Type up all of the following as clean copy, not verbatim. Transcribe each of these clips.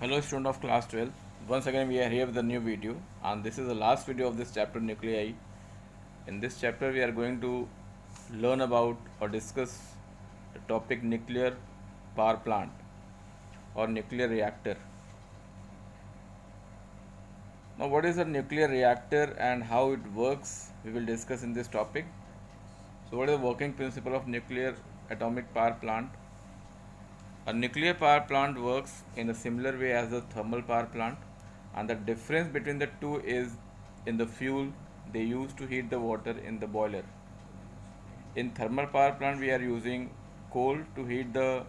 Hello student of class 12. Once again we are here with a new video, and this is the last video of this chapter nuclei. In this chapter we are going to learn about or discuss the topic nuclear power plant or nuclear reactor. Now what is a nuclear reactor and how it works we will discuss in this topic. So what is the working principle of nuclear atomic power plant? A nuclear power plant works in a similar way as a thermal power plant, and the difference between the two is in the fuel they use to heat the water in the boiler. In thermal power plant we are using coal to heat the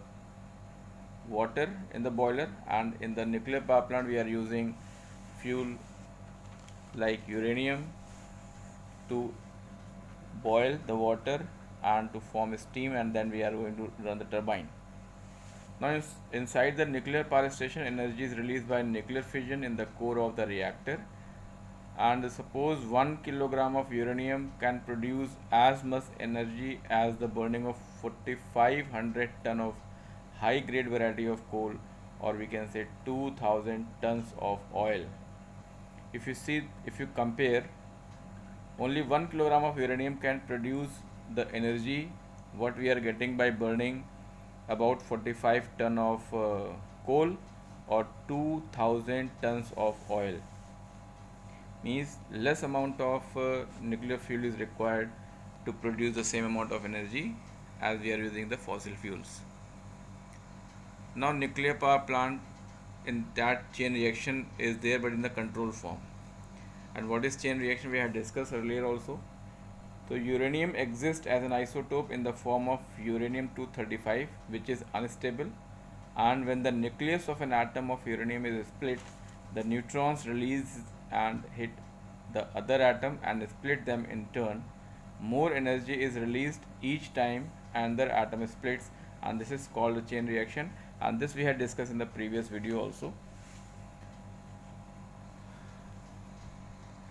water in the boiler, and in the nuclear power plant we are using fuel like uranium to boil the water and to form steam, and then we are going to run the turbine. Now, inside the nuclear power station, energy is released by nuclear fission in the core of the reactor. And suppose 1 kilogram of uranium can produce as much energy as the burning of 4500 ton of high grade variety of coal, or we can say 2000 tons of oil. If you compare, only 1 kilogram of uranium can produce the energy what we are getting by burning about 45 ton of coal or 2000 tons of oil. Means less amount of nuclear fuel is required to produce the same amount of energy as we are using the fossil fuels. Now nuclear power plant, in that chain reaction is there but in the control form. And what is chain reaction we had discussed earlier also. So uranium exists as an isotope in the form of uranium-235, which is unstable, and when the nucleus of an atom of uranium is split, the neutrons release and hit the other atom and split them in turn. More energy is released each time another atom splits, and this is called a chain reaction, and this we had discussed in the previous video also.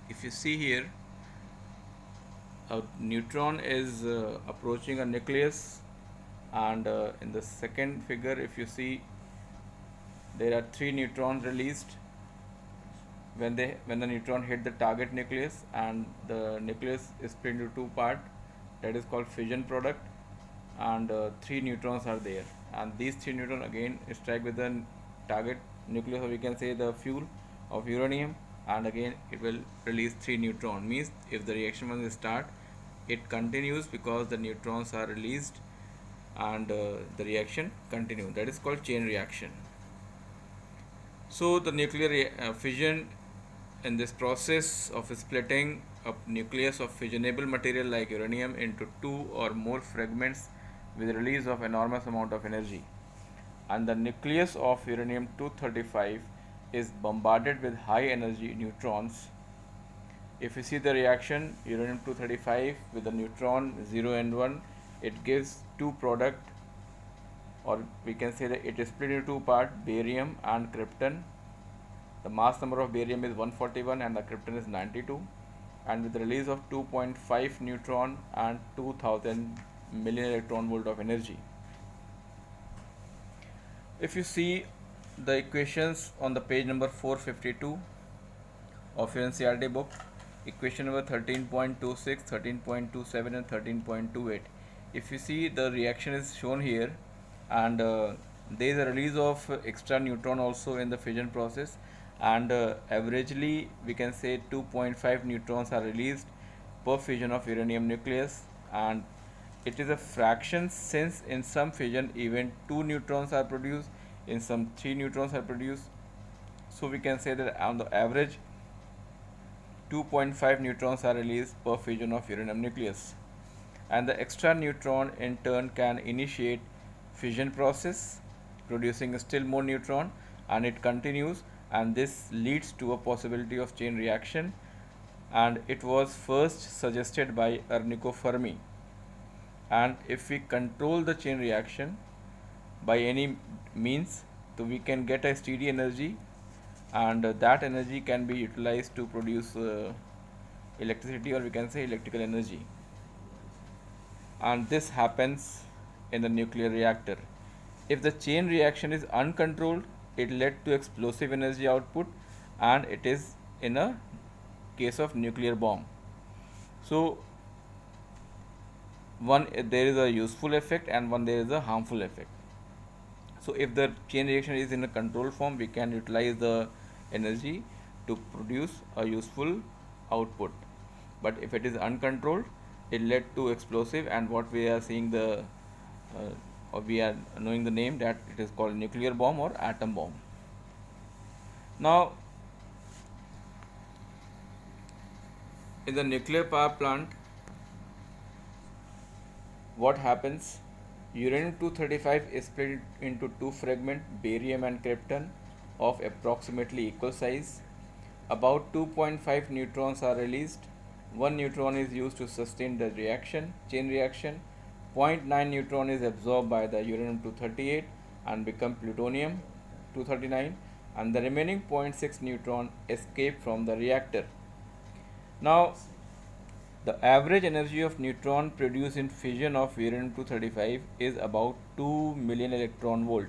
If you see here, a neutron is approaching a nucleus, and in the second figure if you see, there are 3 neutrons released when the neutron hit the target nucleus, and the nucleus is split into 2 parts, that is called fission product, and 3 neutrons are there, and these 3 neutrons again strike with the target nucleus, or we can say the fuel of uranium, and again it will release 3 neutrons. Means if the reaction once start, it continues because the neutrons are released, and the reaction continue. That is called chain reaction. So the nuclear fission, in this process of splitting a nucleus of fissionable material like uranium into 2 or more fragments with release of enormous amount of energy, and the nucleus of uranium-235 is bombarded with high energy neutrons. If you see the reaction uranium-235 with the neutron 0 and 1, it gives 2 product, or we can say that it is split into 2 parts, barium and krypton. The mass number of barium is 141 and the krypton is 92, and with the release of 2.5 neutron and 2000 million electron volt of energy. If you see the equations on the page number 452 of your NCERT book, equation number 13.26, 13.27 and 13.28. If you see, the reaction is shown here, and there is a release of extra neutron also in the fission process, and averagely we can say 2.5 neutrons are released per fission of uranium nucleus, and it is a fraction since in some fission even 2 neutrons are produced, in some 3 neutrons are produced. So we can say that on the average 2.5 neutrons are released per fission of uranium nucleus, and the extra neutron in turn can initiate fission process producing still more neutron, and it continues, and this leads to a possibility of chain reaction, and it was first suggested by Enrico Fermi. And if we control the chain reaction by any means, so we can get a steady energy, and that energy can be utilized to produce electricity, or we can say electrical energy, and this happens in the nuclear reactor. If the chain reaction is uncontrolled, it led to explosive energy output, and it is in a case of nuclear bomb. So one, there is a useful effect, and one, there is a harmful effect. So if the chain reaction is in a controlled form, we can utilize the energy to produce a useful output. But if it is uncontrolled, it led to explosive, and what we are seeing the or we are knowing the name that it is called nuclear bomb or atom bomb. Now in the nuclear power plant, what happens? Uranium-235 is split into two fragments, barium and krypton, of approximately equal size. About 2.5 neutrons are released. 1 neutron is used to sustain the chain reaction. 0.9 neutron is absorbed by the uranium-238 and become plutonium-239, and the remaining 0.6 neutron escape from the reactor. Now, the average energy of neutron produced in fission of uranium-235 is about 2 million electron volt,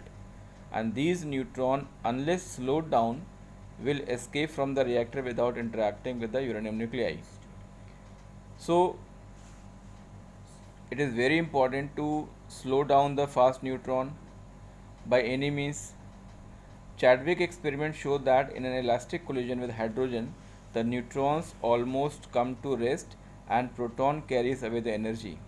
and these neutron, unless slowed down, will escape from the reactor without interacting with the uranium nuclei. So it is very important to slow down the fast neutron by any means. Chadwick experiment showed that in an elastic collision with hydrogen, the neutrons almost come to rest and proton carries away the energy.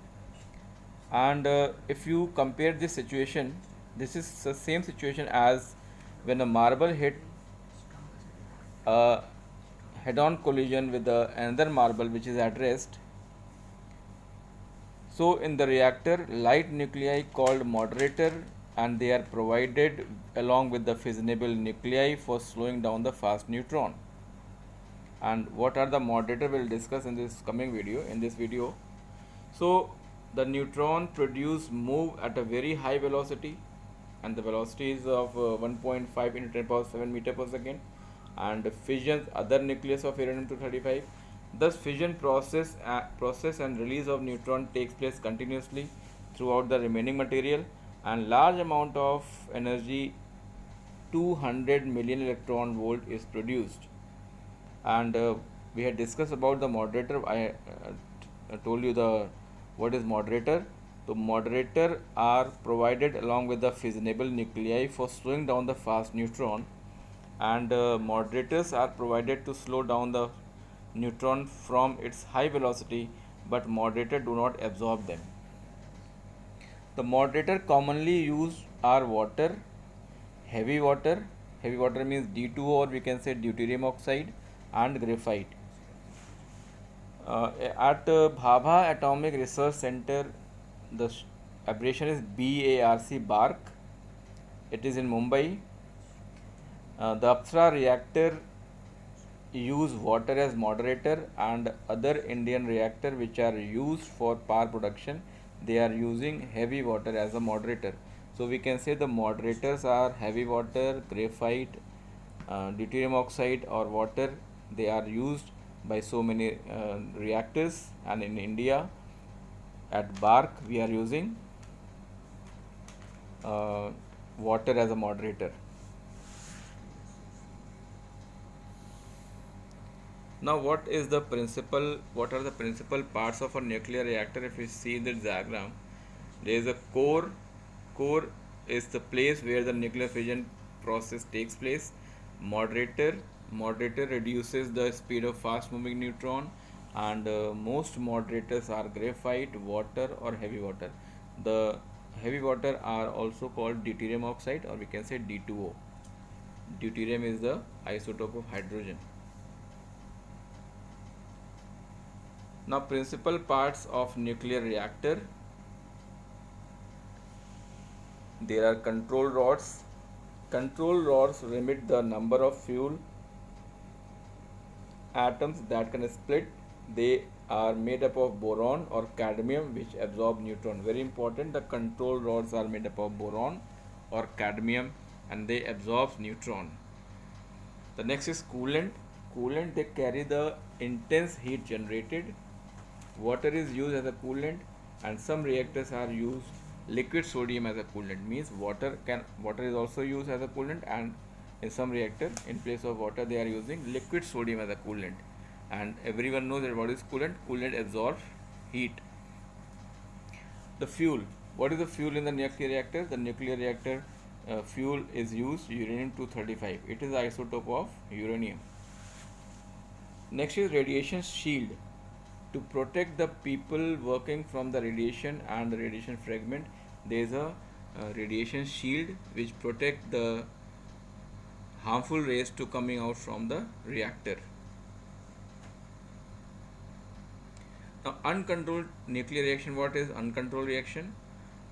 And if you compare this situation, this is the same situation as when a marble hit a head-on collision with another marble which is at rest. So in the reactor, light nuclei called moderator, and they are provided along with the fissionable nuclei for slowing down the fast neutron. And what are the moderator, we'll discuss in this coming video. So the neutron move at a very high velocity, and the velocity is of 1.5 into 10 power 7 meter per second, and fissions other nucleus of uranium-235. Thus fission process and release of neutron takes place continuously throughout the remaining material, and large amount of energy, 200 million electron volt, is produced. And we had discussed about the moderator. I told you what is moderator. So moderator are provided along with the fissionable nuclei for slowing down the fast neutron, and moderators are provided to slow down the neutron from its high velocity, but moderator do not absorb them. The moderator commonly used are water, heavy water means D2O, or we can say deuterium oxide, and graphite. At Bhabha Atomic Research Center, the abbreviation is BARC. It is in Mumbai. The Apsara reactor use water as moderator, and other Indian reactor which are used for power production, they are using heavy water as a moderator. So we can say the moderators are heavy water, graphite, deuterium oxide, or water. They are used by so many reactors, and in India at BARC we are using water as a moderator. Now what are the principal parts of a nuclear reactor? If you see the diagram, there is a core. Core is the place where the nuclear fission process takes place. Moderator reduces the speed of fast moving neutron, and most moderators are graphite, water, or heavy water. The heavy water are also called deuterium oxide, or we can say D2O. Deuterium is the isotope of hydrogen. Now principal parts of nuclear reactor. There are control rods. Control rods limit the number of fuel atoms that can split. They are made up of boron or cadmium, which absorb neutron. Very important, the control rods are made up of boron or cadmium, and they absorb neutron. The next is coolant. Coolant, they carry the intense heat generated. Water is used as a coolant, and some reactors are used liquid sodium as a coolant. Means water is also used as a coolant, and in some reactor, in place of water they are using liquid sodium as a coolant, and everyone knows that what is coolant. Coolant absorbs heat. The fuel. What is the fuel in the nuclear reactor? The nuclear reactor fuel is used uranium-235. It is the isotope of uranium. Next is radiation shield. To protect the people working from the radiation and the radiation fragment, there is a radiation shield which protect the harmful rays to coming out from the reactor. Now, uncontrolled nuclear reaction. What is uncontrolled reaction?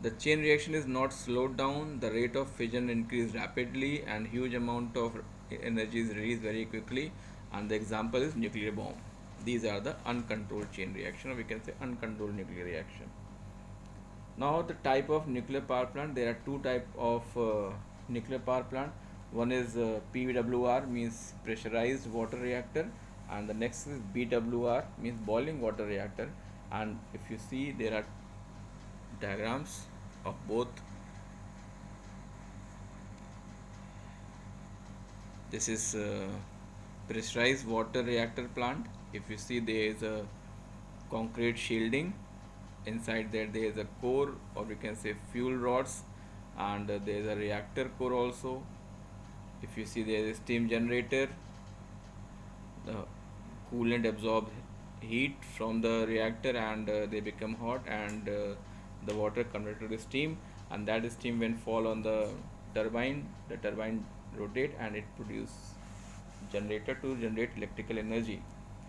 The chain reaction is not slowed down, the rate of fission increases rapidly and huge amount of energy is released very quickly, and the example is nuclear bomb. These are the uncontrolled chain reaction, or we can say uncontrolled nuclear reaction. Now the type of nuclear power plant. There are two type of nuclear power plant. One is PWR, means pressurized water reactor, and the next is BWR, means boiling water reactor. And if you see, there are diagrams of both. This is pressurized water reactor plant. If you see, there is a concrete shielding. Inside that there is a core, or we can say fuel rods, and there is a reactor core also. If you see, there is a steam generator. The coolant absorbs heat from the reactor and they become hot, and the water converted to steam, and that steam when fall on the turbine rotate and it produce generator to generate electrical energy.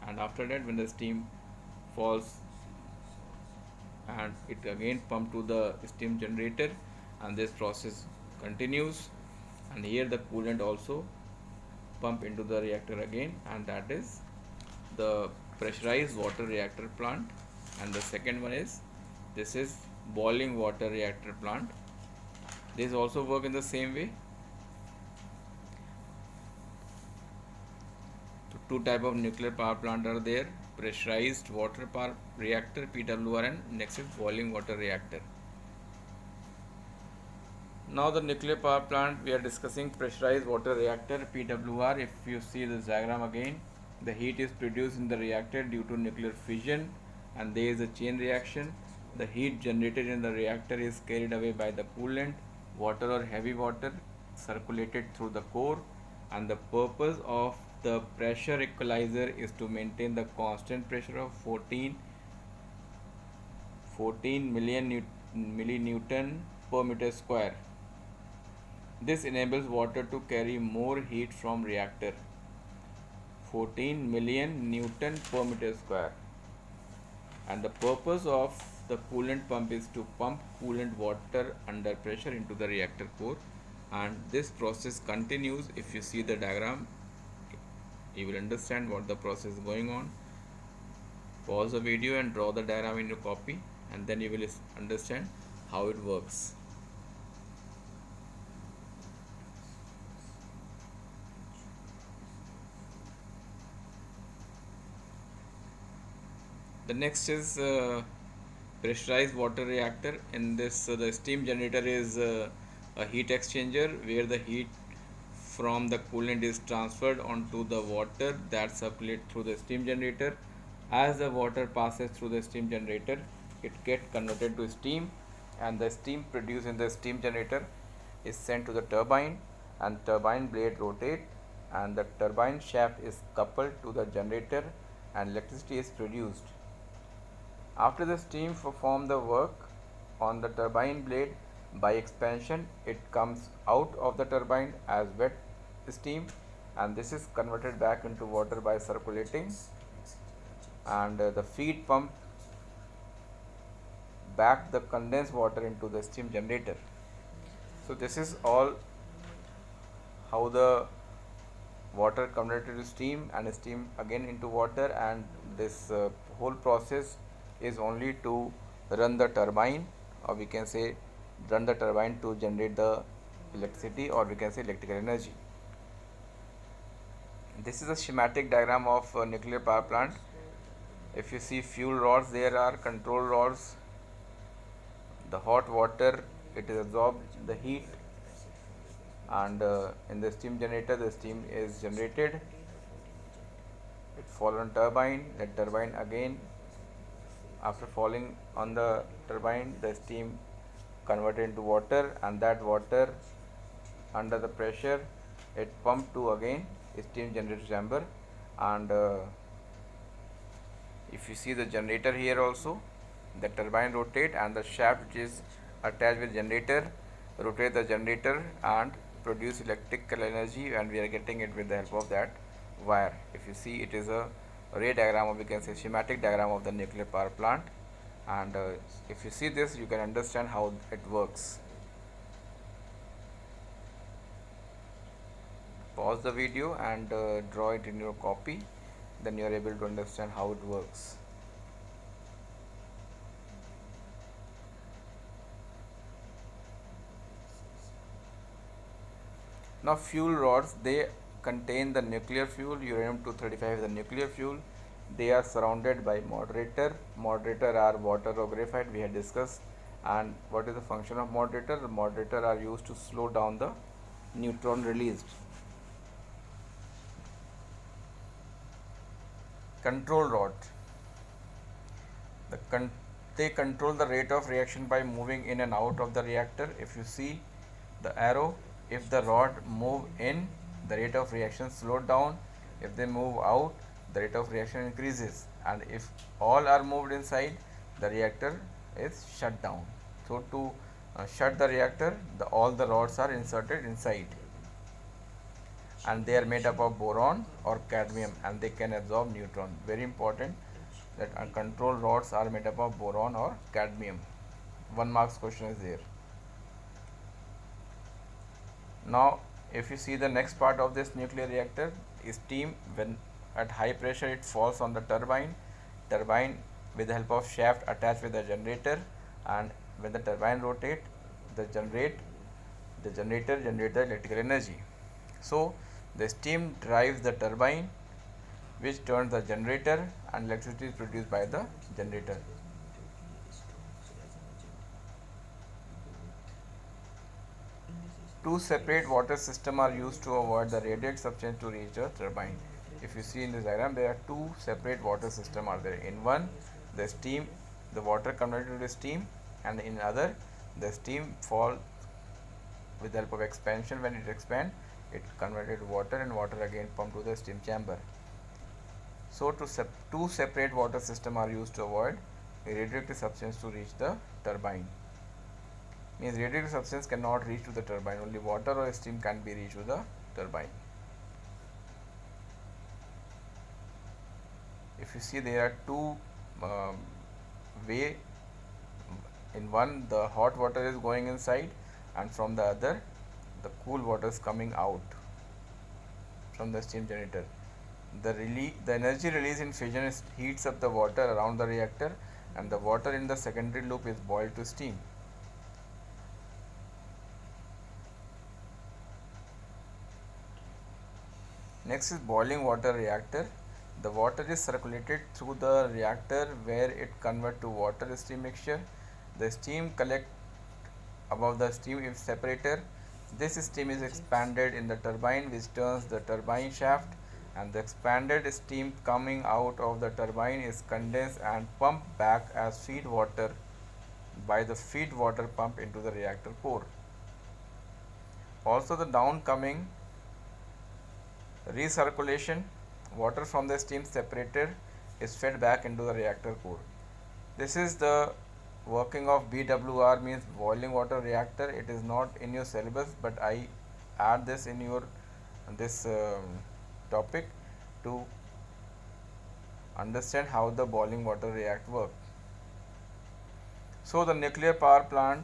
And after that, when the steam falls, and it again pump to the steam generator, and this process continues, and here the coolant also pump into the reactor again, and that is the pressurized water reactor plant. And the second one is, this is boiling water reactor plant. This also work in the same way. So two type of nuclear power plant are there: pressurized water power reactor PWR, and next is boiling water reactor. Now the nuclear power plant, we are discussing pressurized water reactor PWR. If you see this diagram again, the heat is produced in the reactor due to nuclear fission, and there is a chain reaction. The heat generated in the reactor is carried away by the coolant, water or heavy water circulated through the core, and the purpose of the pressure equalizer is to maintain the constant pressure of 14 million millinewton per meter square. This enables water to carry more heat from reactor. 14 million Newton per meter square. And the purpose of the coolant pump is to pump coolant water under pressure into the reactor core, and this process continues. If you see the diagram, you will understand what the process is going on. Pause the video and draw the diagram in your copy, and then you will understand how it works. The next is pressurized water reactor. In this, the steam generator is a heat exchanger where the heat from the coolant is transferred onto the water that circulate through the steam generator. As the water passes through the steam generator, it gets converted to steam, and the steam produced in the steam generator is sent to the turbine, and turbine blade rotate, and the turbine shaft is coupled to the generator, and electricity is produced. After the steam perform the work on the turbine blade, by expansion it comes out of the turbine as wet steam, and this is converted back into water by circulating, and the feed pump back the condensed water into the steam generator. So this is all how the water converted to steam, and steam again into water, and this whole process is only to run the turbine, or we can say run the turbine to generate the electricity, or we can say electrical energy. This is a schematic diagram of a nuclear power plant. If you see fuel rods, there are control rods. The hot water, it is absorbed the heat, and in the steam generator the steam is generated, it falls on turbine, that turbine again, after falling on the turbine the steam converted into water, and that water under the pressure it pumped to again steam generator chamber. And if you see the generator here also, the turbine rotate and the shaft which is attached with generator rotate the generator and produce electrical energy, and we are getting it with the help of that wire. If you see, it is a ray diagram, or we can say schematic diagram of the nuclear power plant, and if you see this you can understand how it works. Pause the video and draw it in your copy, then you are able to understand how it works. Now fuel rods, they contain the nuclear fuel. Uranium-235 is the nuclear fuel. They are surrounded by moderator. Moderator are water or graphite, we had discussed. And what is the function of moderator? The moderator are used to slow down the neutron released. Control rod. They control the rate of reaction by moving in and out of the reactor. If you see the arrow, if the rod move in, the rate of reaction slowed down. If they move out, the rate of reaction increases, and if all are moved inside, the reactor is shut down. So to shut the reactor, all the rods are inserted inside, and they are made up of boron or cadmium, and they can absorb neutron. Very important that control rods are made up of boron or cadmium. 1 marks question is there. Now if you see the next part of this nuclear reactor, steam, when at high pressure it falls on the turbine with the help of shaft attached with the generator, and when the turbine rotate, the generator generates the electrical energy. So the steam drives the turbine, which turns the generator, and electricity is produced by the generator. Two separate water systems are used to avoid the radioactive substance to reach the turbine. If you see in this diagram, there are two separate water systems are there. In one, the water converted to steam, and in other, the steam fall with the help of expansion. When it expands, it converted to water, and water again pumped to the steam chamber. So two separate water systems are used to avoid radioactive substance to reach the turbine. Means radioactive substance cannot reach to the turbine, only water or steam can be reached to the turbine. If you see, there are two way. In one, the hot water is going inside, and from the other, the cool water is coming out from the steam generator. The energy released in fission heats up the water around the reactor, and the water in the secondary loop is boiled to steam. Next is boiling water reactor. The water is circulated through the reactor, where it converts to water steam mixture. The steam collects above the steam separator. This steam is expanded in the turbine, which turns the turbine shaft, and the expanded steam coming out of the turbine is condensed and pumped back as feed water by the feed water pump into the reactor core. Also, the downcoming recirculation water from the steam separator is fed back into the reactor core. This is the working of BWR, means boiling water reactor. It is not in your syllabus, but I add this in your topic to understand how the boiling water reactor work. So the nuclear power plant,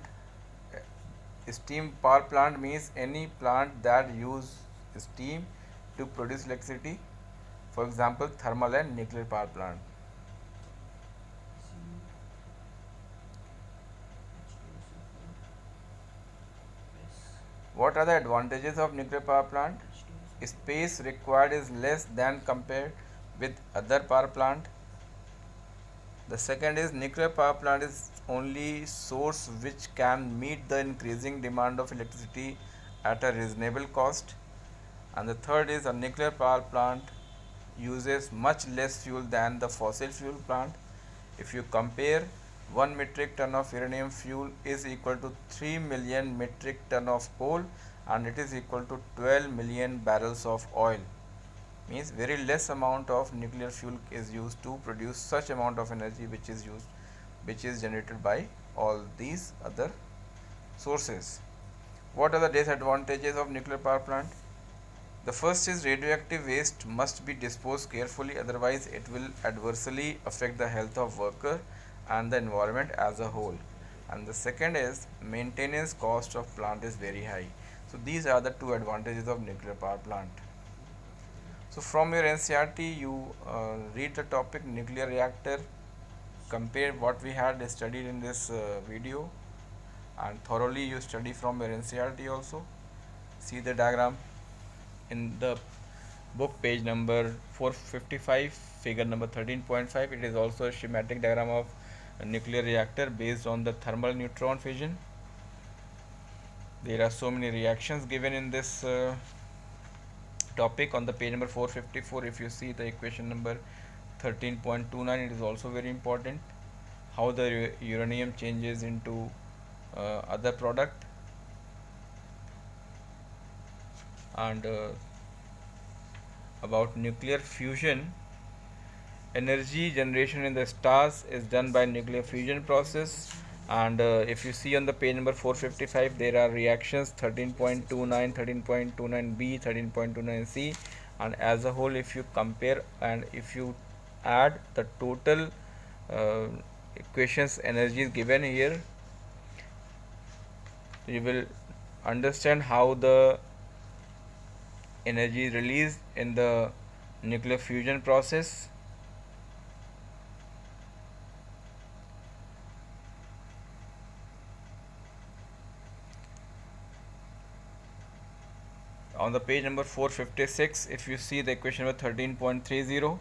steam power plant means any plant that use steam to produce electricity. For example, thermal and nuclear power plant. What are the advantages of nuclear power plant? Space required is less than compared with other power plant. The second is nuclear power plant is only source which can meet the increasing demand of electricity at a reasonable cost. And the third is a nuclear power plant uses much less fuel than the fossil fuel plant. If you compare, 1 metric ton of uranium fuel is equal to 3 million metric ton of coal, and it is equal to 12 million barrels of oil. Means very less amount of nuclear fuel is used to produce such amount of energy which is generated by all these other sources. What are the disadvantages of nuclear power plant? The first is radioactive waste must be disposed carefully, otherwise it will adversely affect the health of worker and the environment as a whole. And the second is maintenance cost of plant is very high. So these are the two advantages of nuclear power plant. So from your NCERT you read the topic nuclear reactor, compare what we had studied in this video, and thoroughly you study from your NCERT also. See the diagram in the book, page number 455, figure number 13.5. It is also a schematic diagram of a nuclear reactor based on the thermal neutron fission. There are so many reactions given in this topic on the page number 454. If you see the equation number 13.29, it is also very important how the uranium changes into other product. And about nuclear fusion, energy generation in the stars is done by nuclear fusion process. And if you see on the page number 455, there are reactions 13.29, 13.29b, 13.29c, and as a whole if you compare and if you add the total equations energies given here, you will understand how the energy released in the nuclear fusion process. On the page number 456, if you see the equation number 13.30,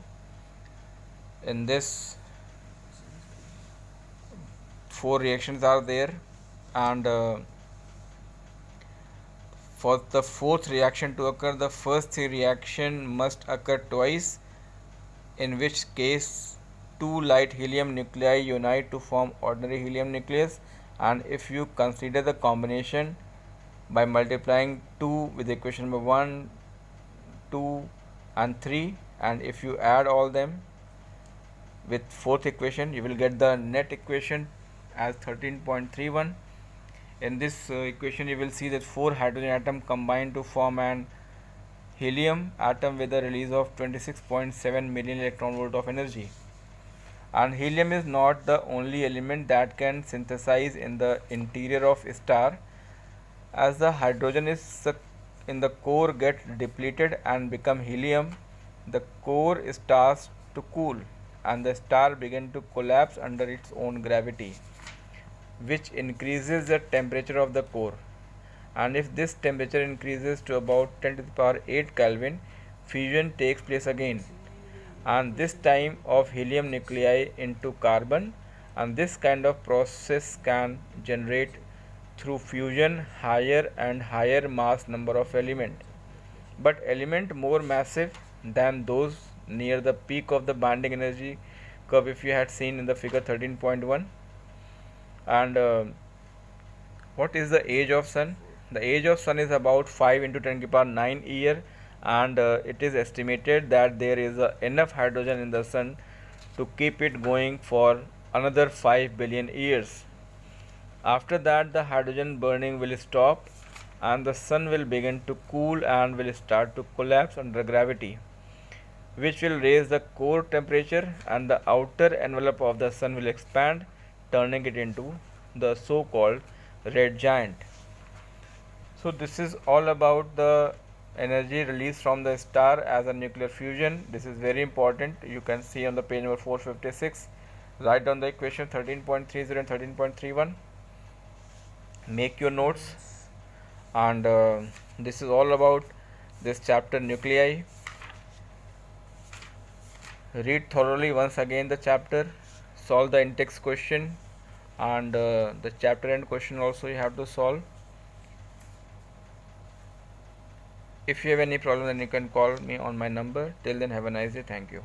in this 4 reactions are there, and for the fourth reaction to occur, the first 3 reaction must occur twice, in which case 2 light helium nuclei unite to form ordinary helium nucleus. And if you consider the combination by multiplying 2 with equation number 1, 2 and 3, and if you add all them with fourth equation, you will get the net equation as 13.31. In this equation you will see that 4 hydrogen atoms combine to form an helium atom with a release of 26.7 million electron volt of energy. And helium is not the only element that can synthesize in the interior of a star. As the hydrogen is in the core get depleted and become helium, the core starts to cool and the star begin to collapse under its own gravity, which increases the temperature of the core. And if this temperature increases to about 10 to the power 8 Kelvin, fusion takes place again, and this time of helium nuclei into carbon, and this kind of process can generate through fusion higher and higher mass number of element, but element more massive than those near the peak of the binding energy curve, if you had seen in the figure 13.1. And what is the age of sun? The age of sun is about 5 into 10 to the power 9 year, and it is estimated that there is enough hydrogen in the sun to keep it going for another 5 billion years. After that, the hydrogen burning will stop and the sun will begin to cool and will start to collapse under gravity, which will raise the core temperature, and the outer envelope of the sun will expand, turning it into the so-called red giant. So this is all about the energy released from the star as a nuclear fusion. This is very important. You can see on the page number 456. Write down the equation 13.30 and 13.31. Make your notes, and this is all about this chapter nuclei. Read thoroughly once again the chapter, solve the in-text question, and the chapter end question also you have to solve. If you have any problem, then you can call me on my number. Till then, have a nice day. Thank you.